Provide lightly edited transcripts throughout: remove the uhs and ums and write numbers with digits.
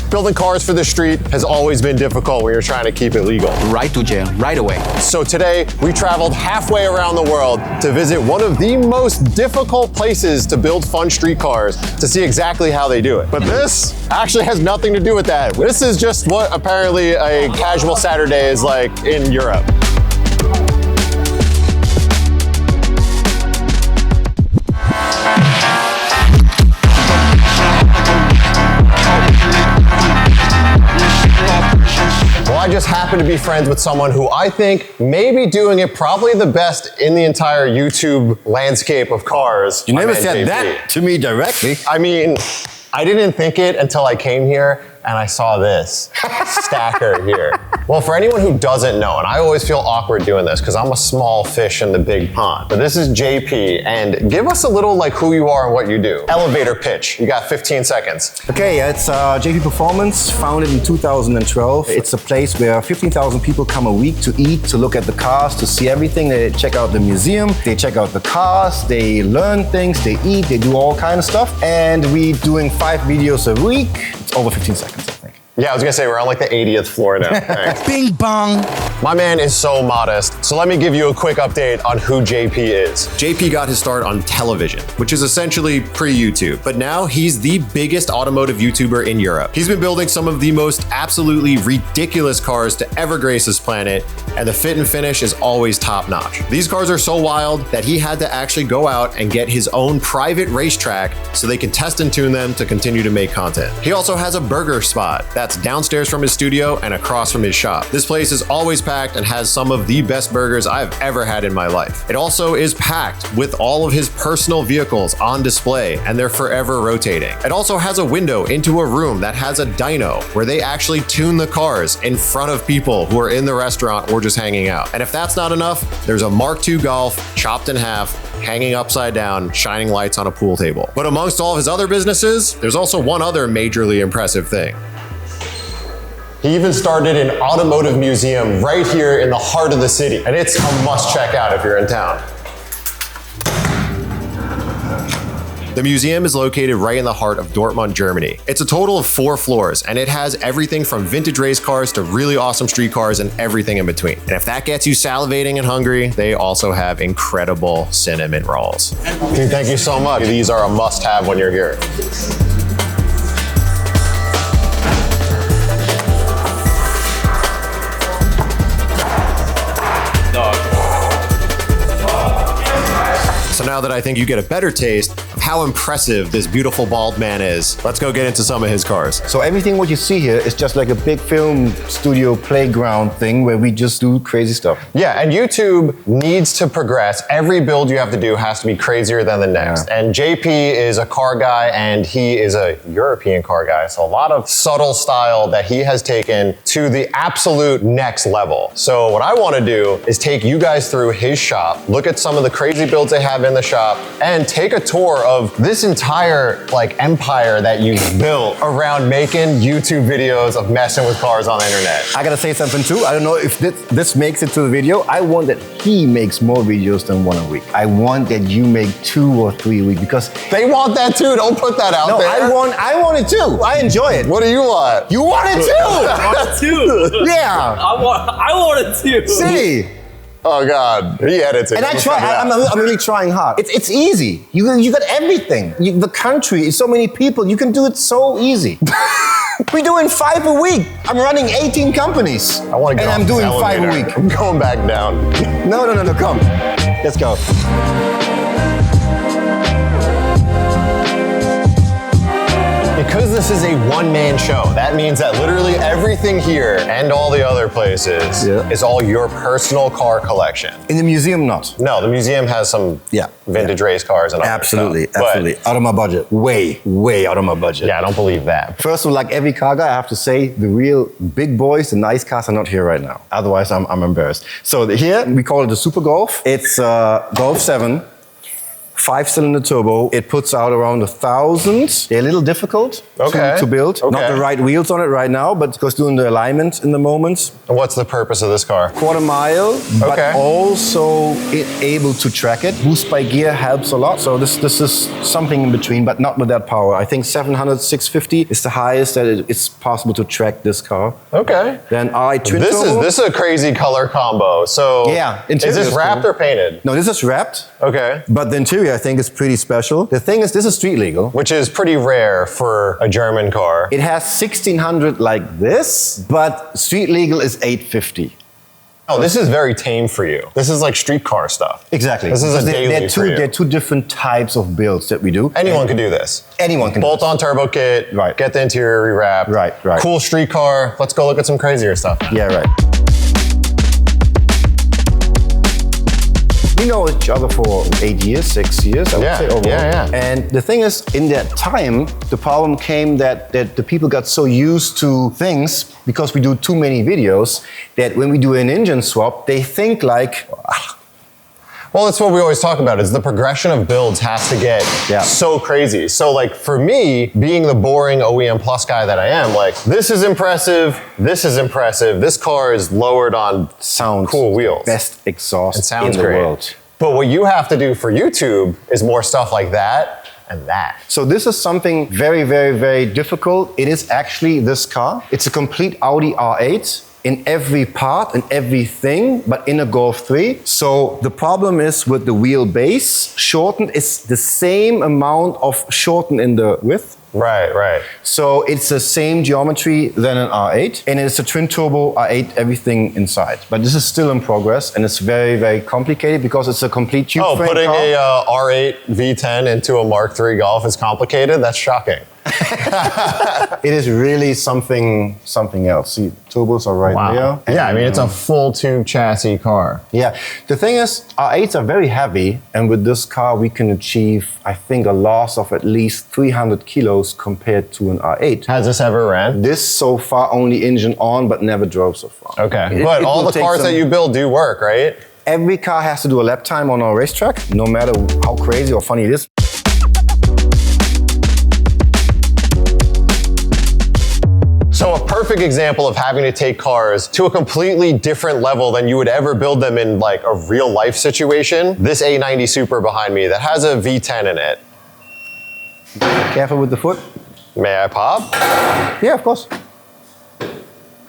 Building cars for the street has always been difficult when you're trying to keep it legal. Right to jail, right away. So today, we traveled halfway around the world to visit one of the most difficult places to build fun street cars to see exactly how they do it. But this actually has nothing to do with that. This is just what apparently a casual Saturday is like in Europe. I just happen to be friends with someone who I think may be doing it probably the best in the entire YouTube landscape of cars. You never said that to me directly. I mean, I didn't think it until I came here and I saw this stacker here. Well, for anyone who doesn't know, and I always feel awkward doing this because I'm a small fish in the big pond, but this is JP, and give us a little like who you are and what you do. Elevator pitch, you got 15 seconds. Okay, it's JP Performance, founded in 2012. It's a place where 15,000 people come a week to eat, to look at the cars, to see everything. They check out the museum, they check out the cars, they learn things, they eat, they do all kind of stuff. And we're doing 5 videos a week. It's over 15 seconds, I think. Yeah, I was gonna say, we're on like the 80th floor now. Thanks. Bing bong. My man is so modest, so let me give you a quick update on who JP is. JP got his start on television, which is essentially pre-YouTube, but now he's the biggest automotive YouTuber in Europe. He's been building some of the most absolutely ridiculous cars to ever grace this planet, and the fit and finish is always top-notch. These cars are so wild that he had to actually go out and get his own private racetrack so they can test and tune them to continue to make content. He also has a burger spot that's downstairs from his studio and across from his shop. This place is always packed and has some of the best burgers I've ever had in my life. It also is packed with all of his personal vehicles on display, and they're forever rotating. It also has a window into a room that has a dyno where they actually tune the cars in front of people who are in the restaurant or just hanging out. And if that's not enough, there's a Mark II Golf chopped in half, hanging upside down, shining lights on a pool table. But amongst all of his other businesses, there's also one other majorly impressive thing. He even started an automotive museum right here in the heart of the city, and it's a must check out if you're in town. The museum is located right in the heart of Dortmund, Germany. It's a total of 4 floors, and it has everything from vintage race cars to really awesome street cars and everything in between. And if that gets you salivating and hungry, they also have incredible cinnamon rolls. Dude, thank you so much. These are a must-have when you're here. So now that I think you get a better taste of how impressive this beautiful bald man is, let's go get into some of his cars. So everything what you see here is just like a big film studio playground thing where we just do crazy stuff. Yeah, and YouTube needs to progress. Every build you have to do has to be crazier than the next. Yeah. And JP is a car guy and he is a European car guy. So a lot of subtle style that he has taken to the absolute next level. So what I want to do is take you guys through his shop, look at some of the crazy builds they have in the shop, and take a tour of this entire like empire that you've built around making YouTube videos of messing with cars on the internet. I gotta say something too. I don't know if this makes it to the video. I want that he makes more videos than 1 a week. I want that you make 2 or 3 a week because they want that too. Don't put that out there. No, I want it too. I enjoy it. What do you want? You want it too. I want it too. Yeah. I want it too. See. Oh God, he edits it. And I'm really trying hard. It's easy. You got everything. The country is so many people. You can do it so easy. We're doing 5 a week. I'm running 18 companies. I want to get and I'm doing 5 a week. I'm going back down. No, come. Let's go. Because this is a one-man show, that means that literally everything here and all the other places is all your personal car collection. In the museum, not. No, the museum has some vintage race cars and all that stuff. Absolutely. Out of my budget. Way out of my budget. Yeah, I don't believe that. First of all, like every car guy, I have to say the real big boys, the nice cars are not here right now. Otherwise, I'm embarrassed. So here, we call it the Super Golf. It's Golf 7. 5-cylinder turbo. It puts out around 1,000. They're a little difficult to build. Okay. Not the right wheels on it right now, but because doing the alignment in the moment. And what's the purpose of this car? Quarter mile, but also able to track it. Boost by gear helps a lot. So this is something in between, but not with that power. I think 700, 650 is the highest that it's possible to track this car. Okay. Then I twin turbo. This is a crazy color combo. So yeah, is this wrapped or painted? No, this is wrapped. Okay. But the interior I think is pretty special. The thing is, this is street legal. Which is pretty rare for a German car. It has 1,600 like this, but street legal is 850. Oh, this is very tame for you. This is like street car stuff. Exactly. This is a daily for you. There are two different types of builds that we do. Anyone can do this. Anyone can. Bolt-on turbo kit. Right. Get the interior rewrapped. Right. Cool street car. Let's go look at some crazier stuff. Yeah, right. We know each other for 8 years, 6 years, I would say overall. Yeah. And the thing is, in that time, the problem came that the people got so used to things because we do too many videos that when we do an engine swap, they think like, well, that's what we always talk about is the progression of builds has to get so crazy. So like for me, being the boring OEM Plus guy that I am, like this is impressive, this car is lowered on cool wheels. Best exhaust it sounds in the great. world. But what you have to do for YouTube is more stuff like that and that. So this is something very, very, very difficult. It is actually this car. It's a complete Audi R8. In every part and everything, but in a Golf 3. So the problem is with the wheelbase, shortened is the same amount of shortened in the width. Right. So it's the same geometry than an R8, and it's a twin turbo R8, everything inside. But this is still in progress, and it's very, very complicated because it's a complete tube frame putting car. a R8 V10 into a Mark III Golf is complicated? That's shocking. It is really something else. See, turbos are right there. Yeah, I mean, it's a full tube chassis car. Yeah, the thing is, R8s are very heavy, and with this car we can achieve, I think, a loss of at least 300 kilos compared to an R8. Has this ever ran? This so far only engine on, but never drove so far. Okay, but all the cars that you build do work, right? Every car has to do a lap time on our racetrack, no matter how crazy or funny it is. So a perfect example of having to take cars to a completely different level than you would ever build them in like a real life situation. This A90 Super behind me that has a V10 in it. Careful with the foot. May I pop? Yeah, of course.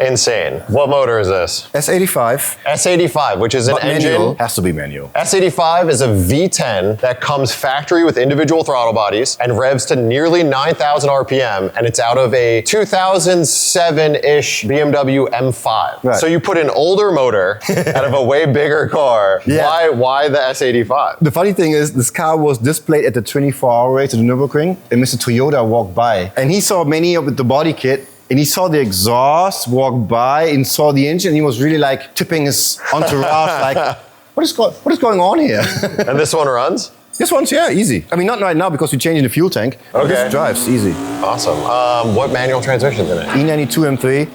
Insane. What motor is this? S85. S85, which is an engine. Manual. Has to be manual. S85 is a V10 that comes factory with individual throttle bodies and revs to nearly 9,000 RPM, and it's out of a 2007-ish BMW M5. Right. So you put an older motor out of a way bigger car. Yeah. Why the S85? The funny thing is, this car was displayed at the 24-hour race at the Nürburgring, and Mr. Toyota walked by, and he saw many of the body kit. And he saw the exhaust, walked by, and saw the engine. And he was really like tipping his entourage, like, what is going on here? And this one runs? This one's, easy. I mean, not right now because we're changing the fuel tank. Okay. This drives easy. Awesome. What manual transmission's in it? E92 M3.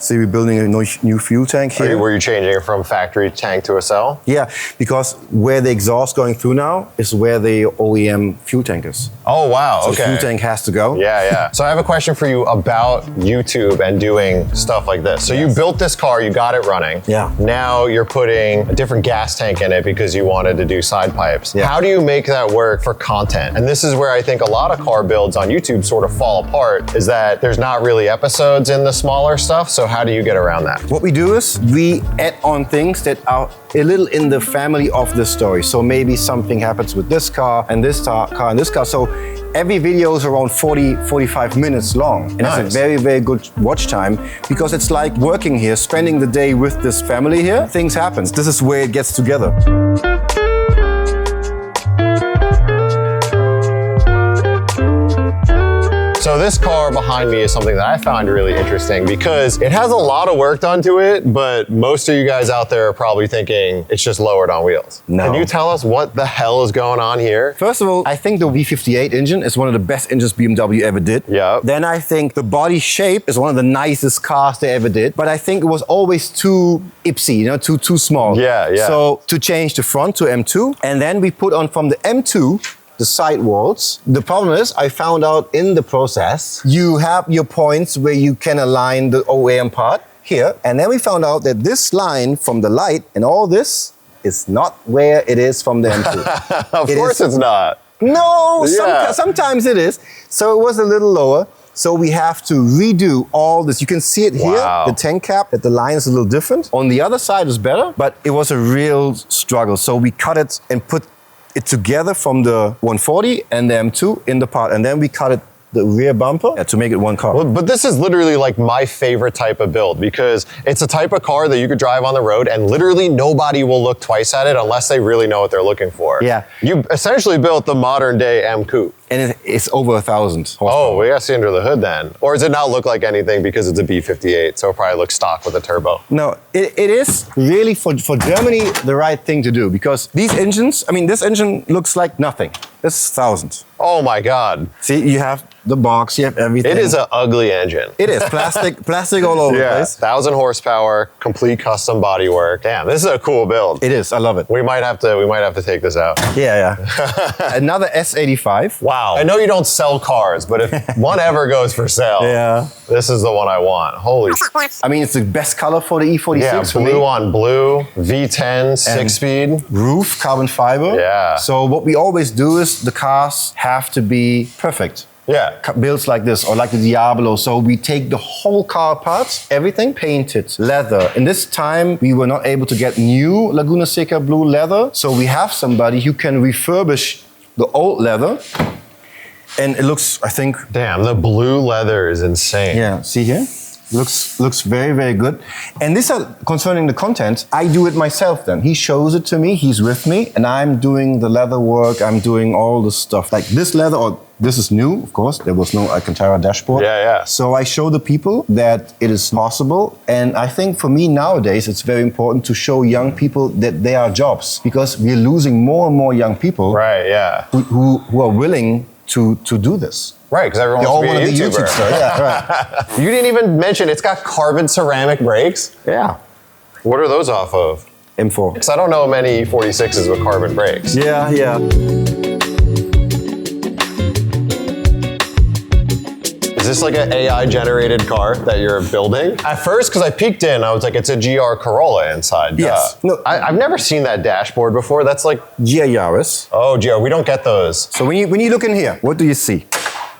See, we're building a new fuel tank here. Were you changing it from factory tank to a cell? Yeah, because where the exhaust going through now is where the OEM fuel tank is. Oh, wow, So okay. the fuel tank has to go. Yeah. So I have a question for you about YouTube and doing stuff like this. So you built this car, you got it running. Yeah. Now you're putting a different gas tank in it because you wanted to do side pipes. Yeah. How do you make that work for content? And this is where I think a lot of car builds on YouTube sort of fall apart, is that there's not really episodes in the smaller stuff. So how do you get around that? What we do is we add on things that are a little in the family of the story. So maybe something happens with this car and this car and this car. So every video is around 40, 45 minutes long. And Nice. it's a very, very good watch time because it's like working here, spending the day with this family here. Things happen. This is where it gets together. So this car behind me is something that I found really interesting because it has a lot of work done to it, but most of you guys out there are probably thinking it's just lowered on wheels. No. Can you tell us what the hell is going on here? First of all, I think the V58 engine is one of the best engines BMW ever did. Yeah. Then I think the body shape is one of the nicest cars they ever did. But I think it was always too ipsy, you know, too small. Yeah. So to change the front to M2, and then we put on from the M2 the sidewalls. The problem is, I found out in the process, you have your points where you can align the OEM part here. And then we found out that this line from the light and all this is not where it is from the M2. Of course it's not. No, Yeah. sometimes it is. So it was a little lower. So we have to redo all this. You can see it here, Wow. the tank cap, that the line is a little different. On the other side is better, but it was a real struggle. So we cut it and put it together from the 140 and the M2 in the part. And then we cut it the rear bumper to make it one car. Well, but this is literally like my favorite type of build because it's a type of car that you could drive on the road and literally nobody will look twice at it unless they really know what they're looking for. Yeah. You essentially built the modern day M Coupe. And it's over 1,000 horsepower. Oh, we gotta see under the hood then. Or does it not look like anything because it's a B58, so it probably looks stock with a turbo? No, it is really for Germany the right thing to do because these engines, I mean, this engine looks like nothing. This is 1,000. Oh my God. See, you have the box, you have everything. It is an ugly engine. It is plastic all over the Yeah, place. 1,000 horsepower, complete custom bodywork. Damn, this is a cool build. It is. I love it. We might have to take this out. Yeah. Another S85. Wow. I know you don't sell cars, but if one ever goes for sale, Yeah. this is the one I want. Holy I mean, it's the best color for the E46 yeah, for blue me. on blue, V10, 6-speed. Roof, carbon fiber. Yeah. So what we always do is the cars have to be perfect. Yeah. Builds like this or like the Diablo. So we take the whole car apart, everything painted, leather. In this time, we were not able to get new Laguna Seca blue leather. So we have somebody who can refurbish the old leather. And it looks, I think... Damn, the blue leather is insane. Yeah, see here? Looks very, very good. And this is concerning the content, I do it myself then. He shows it to me, he's with me, and I'm doing the leather work, I'm doing all the stuff. Like this leather, or this is new, of course, there was no Alcantara dashboard. Yeah. So I show the people that it is possible. And I think for me nowadays, it's very important to show young people that there are jobs because we're losing more and more young people Right, yeah. who are willing to do this. Right, because everyone They all wants want to to be a be YouTuber. YouTube stars. Yeah, right. You didn't even mention it's got carbon ceramic brakes. Yeah. What are those off of? M4. Because I don't know many 46s with carbon brakes. Yeah. Is this like an AI generated car that you're building? At first, because I peeked in, I was like, it's a GR Corolla inside. Yes. No, No. I've never seen that dashboard before. That's like, GR Yaris. oh, GR, we don't get those. So when you look in here, what do you see?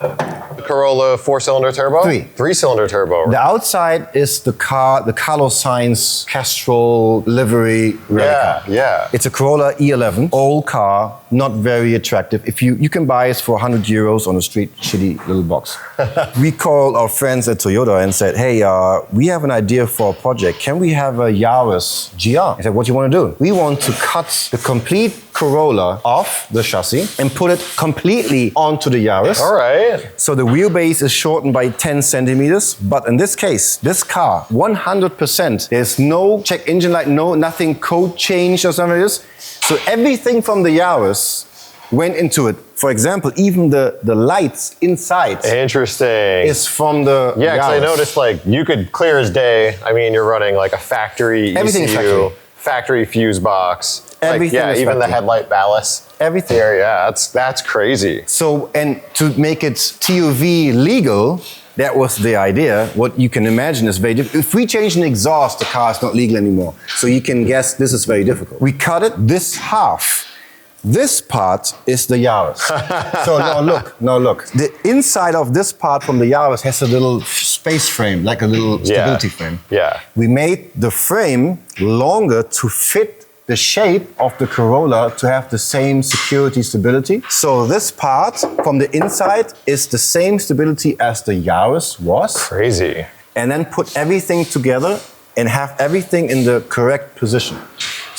Corolla 4-cylinder turbo? Three. 3-cylinder turbo. The outside is the car, the Carlos Sainz Castrol livery replica. Yeah. It's a Corolla E11, old car, not very attractive. If you can buy it for 100 euros on the street, shitty little box. We called our friends at Toyota and said, hey, we have an idea for a project. Can we have a Yaris GR? I said, what do you want to do? We want to cut the complete Corolla off the chassis and put it completely onto the Yaris. All right. So the wheelbase is shortened by 10 centimeters, but in this case, this car, 100%, there's no check engine light, nothing code change or something like this. So everything from the Yaris went into it. For example, even the lights inside Interesting. is from the Yeah, because I Yaris. noticed like you could clear as day. I mean, you're running like a factory Everything is ECU, factory. fuse box. Everything like, yeah, is even the factory. headlight ballast. Everything. There, yeah, that's crazy. So, and to make it TUV legal, that was the idea. What you can imagine is very difficult. If we change an exhaust, the car is not legal anymore. So you can guess this is very difficult. We cut it this half. This part is the Yaris. So now look. The inside of this part from the Yaris has a little space frame, like a little stability frame. Yeah. We made the frame longer to fit the shape of the Corolla to have the same security stability. So this part from the inside is the same stability as the Yaris was. Crazy. And then put everything together and have everything in the correct position.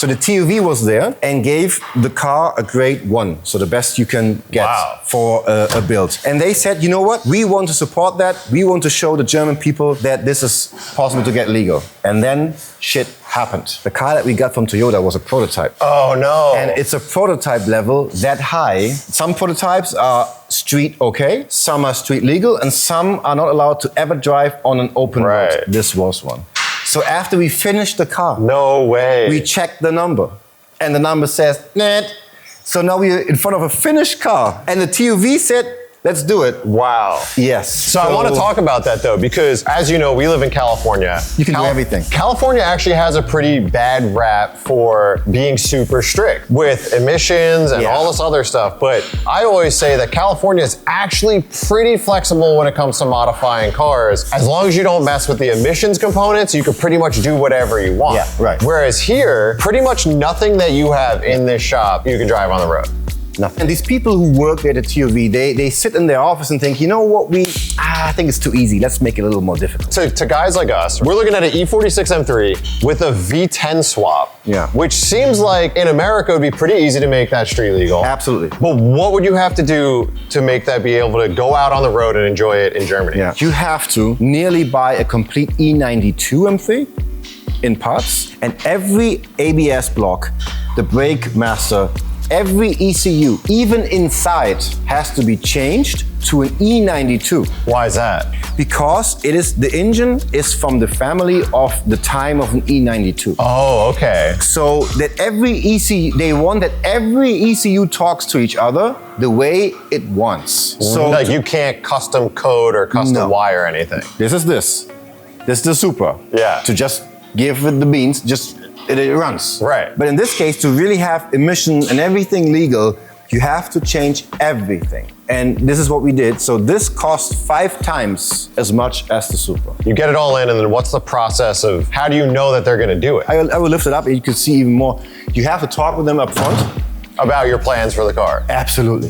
So the TUV was there and gave the car a grade 1, so the best you can get for a build. And they said, you know what? We want to support that. We want to show the German people that this is possible to get legal. And then shit happened. The car that we got from Toyota was a prototype. Oh no. And it's a prototype level that high. Some prototypes are street okay, some are street legal, and some are not allowed to ever drive on an open road. This was one. So after we finished the car, no way, we checked the number, and the number says, nah. So now we're in front of a finished car, and the TUV said, let's do it. Wow. Yes. So I want to talk about that though, because as you know, we live in California. You can do everything. California actually has a pretty bad rap for being super strict with emissions and all this other stuff. But I always say that California is actually pretty flexible when it comes to modifying cars. As long as you don't mess with the emissions components, you can pretty much do whatever you want. Yeah, right. Whereas here, pretty much nothing that you have in this shop, you can drive on the road. Nothing. And these people who work at the TUV, they sit in their office and think, you know what, I think it's too easy. Let's make it a little more difficult. So to guys like us, we're looking at an E46 M3 with a V10 swap, which seems like in America would be pretty easy to make that street legal. Absolutely. But what would you have to do to make that be able to go out on the road and enjoy it in Germany? Yeah. You have to nearly buy a complete E92 M3 in parts, and every ABS block, the brake master, every ECU, even inside, has to be changed to an E92. Why is that? Because the engine is from the family of the time of an E92. Oh, okay. So that they want that every ECU talks to each other the way it wants. So like you can't custom code or custom wire anything. This is the Supra. Yeah. To just give it the beans, it runs. Right. But in this case, to really have emission and everything legal, you have to change everything. And this is what we did. So this cost 5 times as much as the Supra. You get it all in, and then what's the process of, how do you know that they're gonna do it? I will lift it up and you can see even more. You have to talk with them up front. About your plans for the car. Absolutely.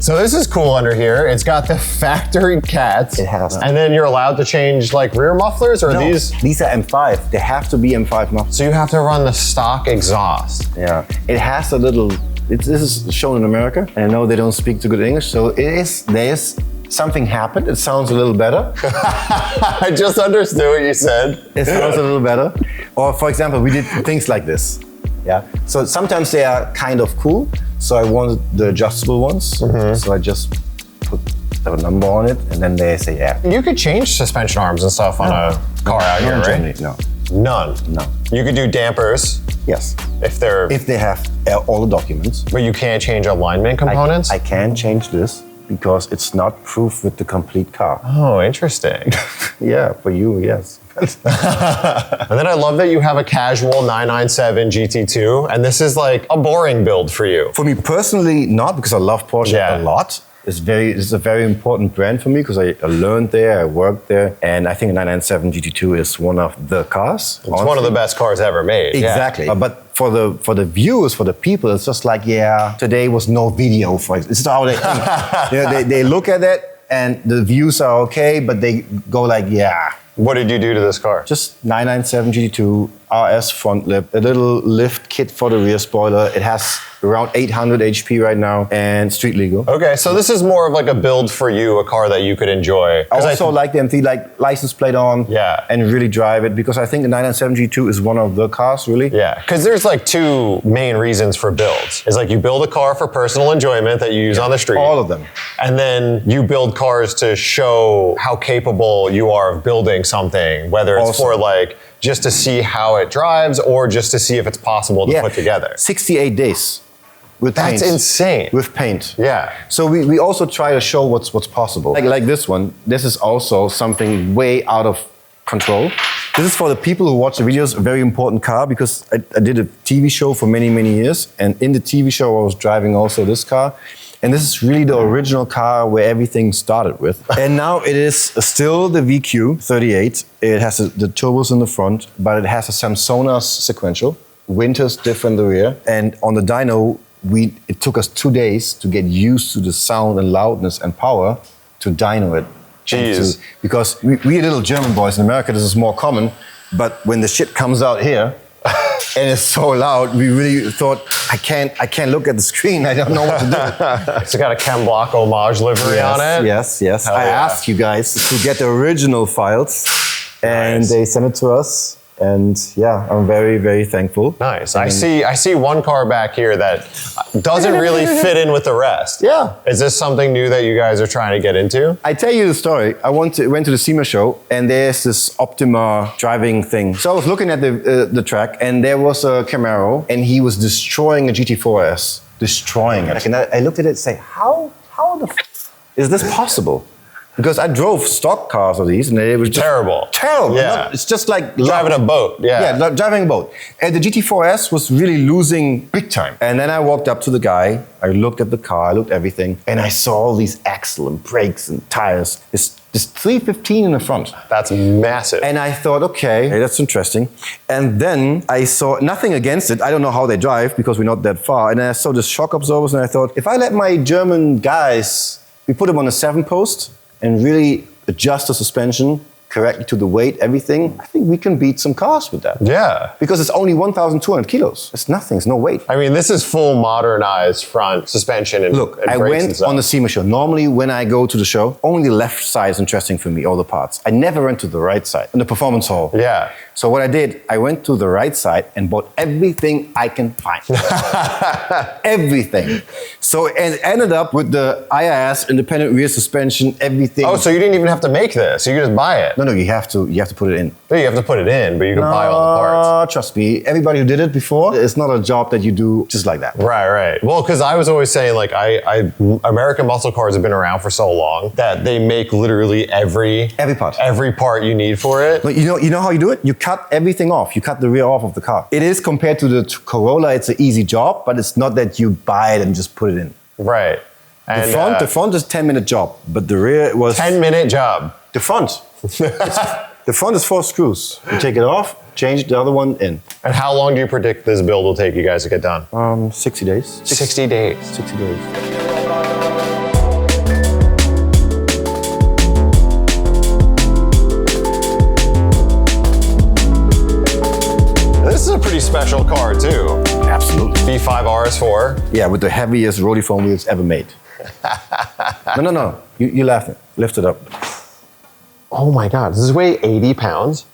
So this is cool under here. It's got the factory cats. It has. And then you're allowed to change like rear mufflers, or these? These are M5. They have to be M5 mufflers. So you have to run the stock exhaust. Yeah. It has a little, this is shown in America, and I know they don't speak too good English, so there's something happened. It sounds a little better. I just understood what you said. It sounds a little better. Or for example, we did things like this. Yeah. So sometimes they are kind of cool. So I wanted the adjustable ones. So I just put the number on it, and then they say, yeah. You could change suspension arms and stuff on a car out here, right? No. None? No. You could do dampers. Yes. If they have all the documents. But you can't change alignment components? I can change this because it's not proof with the complete car. Oh, interesting. Yeah, for you, yes. And then I love that you have a casual 997 GT2, and this is like a boring build for you. For me personally, not, because I love Porsche a lot. It's a very important brand for me because I learned there, I worked there, and I think a 997 GT2 is one of the cars. It's one of the best cars ever made. Exactly. Yeah. But for the viewers, for the people, it's just like, today was no video, for example. This is how they think. They look at it and the views are okay, but they go like, What did you do to this car? Just 997 GT2, RS front lip, a little lift kit for the rear spoiler. It has around 800 HP right now, and street legal. Okay, so this is more of like a build for you, a car that you could enjoy. I also like the M3, like license plate on, and really drive it, because I think the 997 GT2 is one of the cars, really. Yeah, because there's like 2 main reasons for builds. It's like you build a car for personal enjoyment that you use on the street. All of them. And then you build cars to show how capable you are of building something, whether it's for like, just to see how it drives, or just to see if it's possible to put together. 68 days. With paint. That's insane. With paint. Yeah. So we also try to show what's possible. Like this one, this is also something way out of control. This is for the people who watch the videos, a very important car, because I did a TV show for many, many years. And in the TV show, I was driving also this car. And this is really the original car where everything started with. And now it is still the VQ38. It has the turbos in the front, but it has a Samsonas sequential. Winters different the rear. And on the dyno, it took us 2 days to get used to the sound and loudness and power to dyno it. Jeez. Because we little German boys, in America this is more common, But when the shit comes out here, and it's so loud, we really thought, I can't look at the screen. I don't know what to do. It's got a Chem Block homage livery on it. Yes. Hell I yeah. asked you guys to get the original files, and they sent it to us. And yeah, I'm very, very thankful. Nice. I see one car back here that doesn't really fit in with the rest. Yeah. Is this something new that you guys are trying to get into? I tell you the story. I went to the SEMA show, and there's this Optima driving thing. So I was looking at the track, and there was a Camaro, and he was destroying a GT4S, destroying it. And I looked at it and say, how the f is this possible? Because I drove stock cars of these, and it was just terrible. Terrible. Yeah. It's just like Driving a boat. Yeah. Yeah, driving a boat. And the GT4S was really losing big time. And then I walked up to the guy, I looked at the car, I looked at everything, and I saw all these axle and brakes and tires. This 315 in the front. That's massive. And I thought, okay, that's interesting. And then I saw nothing against it. I don't know how they drive because we're not that far. And then I saw the shock absorbers, and I thought, if I let my German guys, we put them on a 7-post and really adjust the suspension correctly to the weight, everything, I think we can beat some cars with that. Yeah. Because it's only 1,200 kilos. It's nothing, it's no weight. I mean, this is full modernized front suspension and Look, and I brakes and went stuff. on the SEMA show. Normally, when I go to the show, only the left side is interesting for me, all the parts. I never went to the right side, in the performance hall. Yeah. So what I did, I went to the right side and bought everything I can find. Everything. So it ended up with the IIS, independent rear suspension, everything. Oh, so you didn't even have to make this. You could just buy it. No, you have to put it in. No, you have to put it in, but you can buy all the parts. Trust me, everybody who did it before, it's not a job that you do just like that. Right. Well, because I was always saying, like, American muscle cars have been around for so long that they make literally every part you need for it. But you know how you do it? You cut everything off. You cut the rear off of the car. It is compared to the Corolla, it's an easy job, but it's not that you buy it and just put it in. Right. And The front is 10-minute job, but the rear was 10-minute job. The front. The front is 4 screws. You take it off, change the other one in. And how long do you predict this build will take you guys to get done? 60 days. 60 days. 60 days. This is a pretty special car too. Absolutely. V5 RS4. Yeah, with the heaviest roadie foam wheels ever made. No. You laugh it. Lift it up. Oh my God, does this weigh 80 pounds?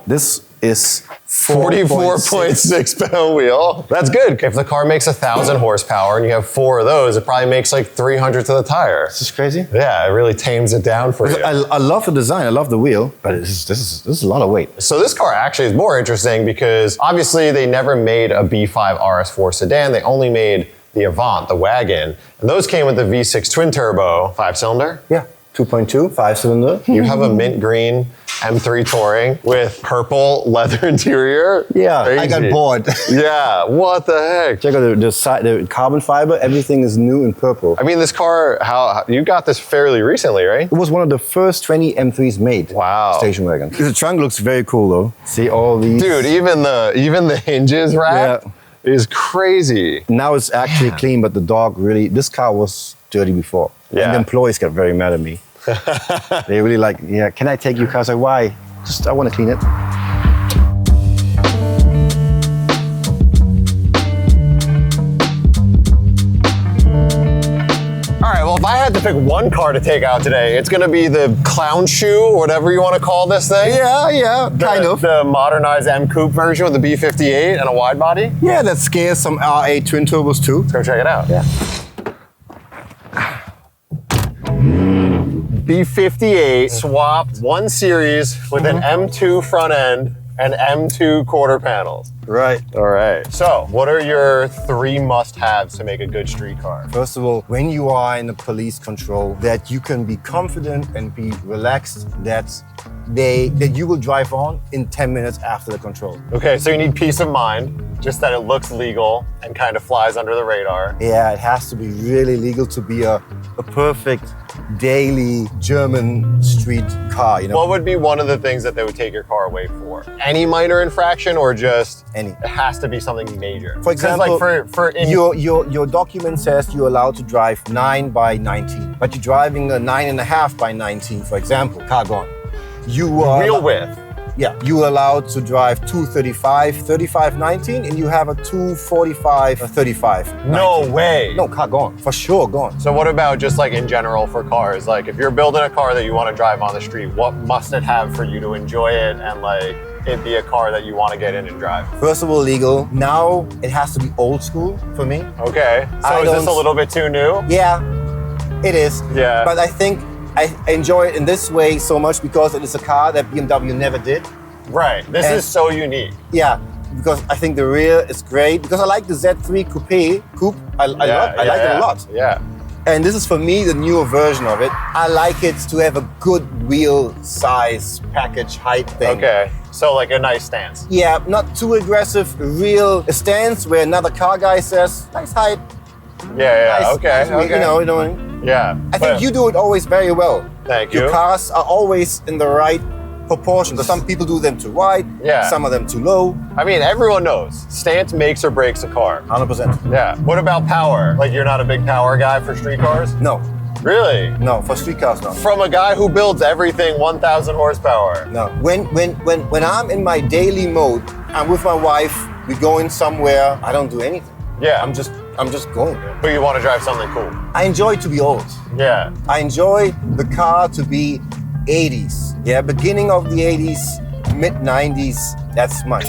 This is 44.6 pound wheel. That's good. If the car makes 1,000 horsepower and you have 4 of those, it probably makes like 300 to the tire. This is crazy. Yeah, it really tames it down for you. I love the design, I love the wheel, but this is a lot of weight. So this car actually is more interesting because obviously they never made a B5 RS4 sedan. They only made the Avant, the wagon. And those came with the V6 twin turbo 5-cylinder. Yeah, 2.2, 5-cylinder. You have a mint green M3 Touring with purple leather interior. Yeah, Crazy. I got bored. Yeah, what the heck? Check out the carbon fiber, everything is new in purple. I mean, this car, how you got this fairly recently, right? It was one of the first 20 M3s made. Wow. Station wagon. The trunk looks very cool though. See all these. Dude, even the hinges rack is crazy. Now it's actually clean, but the dog really, this car was dirty before. Yeah. And the employees got very mad at me. They really like, yeah, can I take your car? I was like, why? I want to clean it. All right, well, if I had to pick one car to take out today, it's gonna be the clown shoe, or whatever you want to call this thing. Yeah, kind of. The modernized M Coupe version with the B58 and a wide body. Yeah, that scares some R8 twin turbos too. Let's go check it out. Yeah. B58 swapped 1 Series with an M2 front end and M2 quarter panels. Right. All right. So, what are your 3 must-haves to make a good street car? First of all, when you are in the police control, that you can be confident and be relaxed that you will drive on in 10 minutes after the control. Okay, so you need peace of mind, just that it looks legal and kind of flies under the radar. Yeah, it has to be really legal to be a perfect daily German street car, you know? What would be one of the things that they would take your car away for? Any minor infraction or just Any. It has to be something major? For example, like your document says you're allowed to drive 9 by 19, but you're driving a 9.5 by 19, for example, car gone. You are wheel width. Yeah, you're allowed to drive 235, 3519, and you have a 245, 35. No way. No, car gone. For sure, gone. So what about just like in general for cars? Like if you're building a car that you want to drive on the street, what must it have for you to enjoy it and like it be a car that you want to get in and drive? First of all, legal. Now it has to be old school for me. Okay. So is this a little bit too new? Yeah, it is. Yeah. But I think I enjoy it in this way so much because it is a car that BMW never did. Right. This is so unique. Yeah, because I think the rear is great. Because I like the Z3 Coupe. I like it a lot. Yeah. And this is for me the newer version of it. I like it to have a good wheel size package height thing. Okay. So like a nice stance. Yeah, not too aggressive, real stance where another car guy says, nice height. Yeah, Nice, okay, nice, okay. You know what I mean? Yeah. I think you do it always very well. Thank you. Your cars are always in the right proportion. Because some people do them too wide, some of them too low. I mean, everyone knows stance makes or breaks a car. 100%. Yeah. What about power? Like you're not a big power guy for street cars? No, Really? no, for street cars, no. From a guy who builds everything 1,000 horsepower. No. When I'm in my daily mode, I'm with my wife, we're going somewhere, I don't do anything. Yeah. I'm just going there. But you want to drive something cool. I enjoy to be old. Yeah. I enjoy the car to be 80s. Yeah, beginning of the 80s, mid 90s. That's my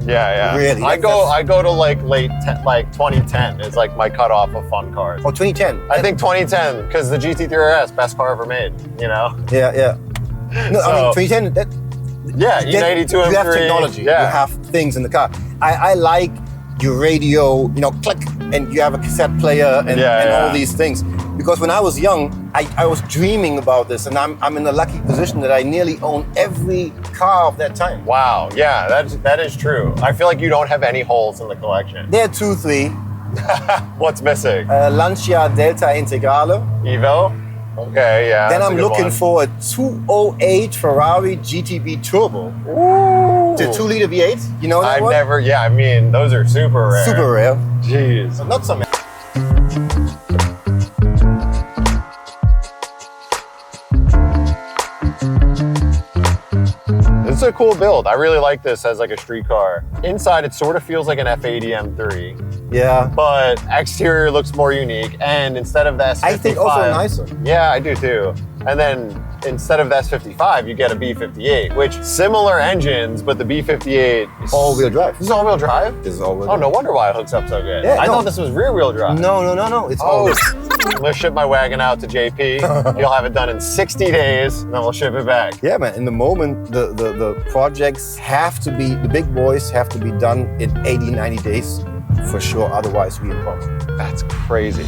Yeah. Really, I go to like like 2010 is like my cutoff of fun cars. Oh, 2010. I think 2010 because the GT3 RS best car ever made. You know. Yeah. No, I mean So- 2010. That, Yeah. E92 M3. you have technology. Yeah. You have things in the car. I like your radio. You know, click, and you have a cassette player and all these things. Because when I was young, I was dreaming about this, and I'm in a lucky position that I nearly own every car of that time. Wow. Yeah. That is true. I feel like you don't have any holes in the collection. There are 2, 3. What's missing? Lancia Delta Integrale. Evo. Okay. Yeah. Then that's a I'm good looking one. for a 208 Ferrari GTB Turbo. Ooh. The 2-liter V8. You know that I've one? never. Yeah. I mean, those are super rare. Super rare. Jeez. Not so many. It's a cool build. I really like this as like a street car. Inside, it sort of feels like an F80 M3, Yeah. but exterior looks more unique. And instead of the S55, I think also nicer. Yeah, I do too. And then instead of the S55, you get a B58, which similar engines, but the B58 is All-wheel drive. This is all-wheel drive? This is all-wheel Oh, drive. no wonder why it hooks up so good. Yeah, I no. thought this was rear-wheel drive. No. It's Oh, all-wheel. I'm gonna ship my wagon out to JP. You'll have it done in 60 days, and then we'll ship it back. Yeah, man. In the moment, the projects have to be, the big boys have to be done in 80, 90 days for sure. Otherwise, we in problem. That's crazy.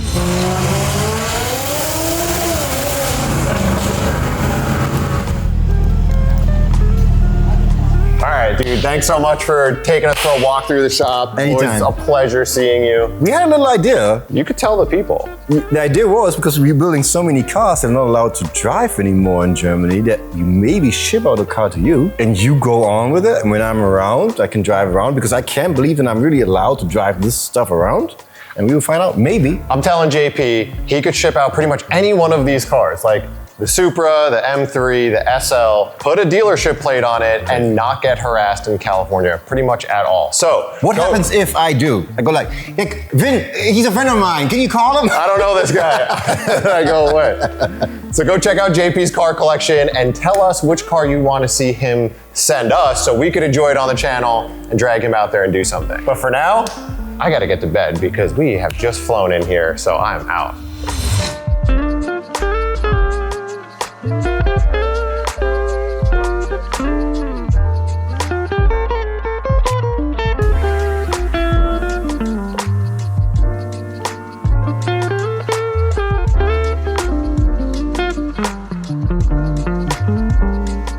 All right, dude, thanks so much for taking us for a walk through the shop. Anytime. It was a pleasure seeing you. We had a little idea. You could tell the people. The idea was because we're building so many cars that are not allowed to drive anymore in Germany that you maybe ship out a car to you and you go on with it. And when I'm around, I can drive around because I can't believe that I'm really allowed to drive this stuff around. And we will find out, maybe. I'm telling JP, he could ship out pretty much any one of these cars, like the Supra, the M3, the SL, put a dealership plate on it and not get harassed in California pretty much at all. So What happens if I do? I go like, hey, Vin, he's a friend of mine. Can you call him? I don't know this guy. I go away. So go check out JP's car collection and tell us which car you want to see him send us so we could enjoy it on the channel and drag him out there and do something. But for now, I gotta get to bed because we have just flown in here, so I'm out.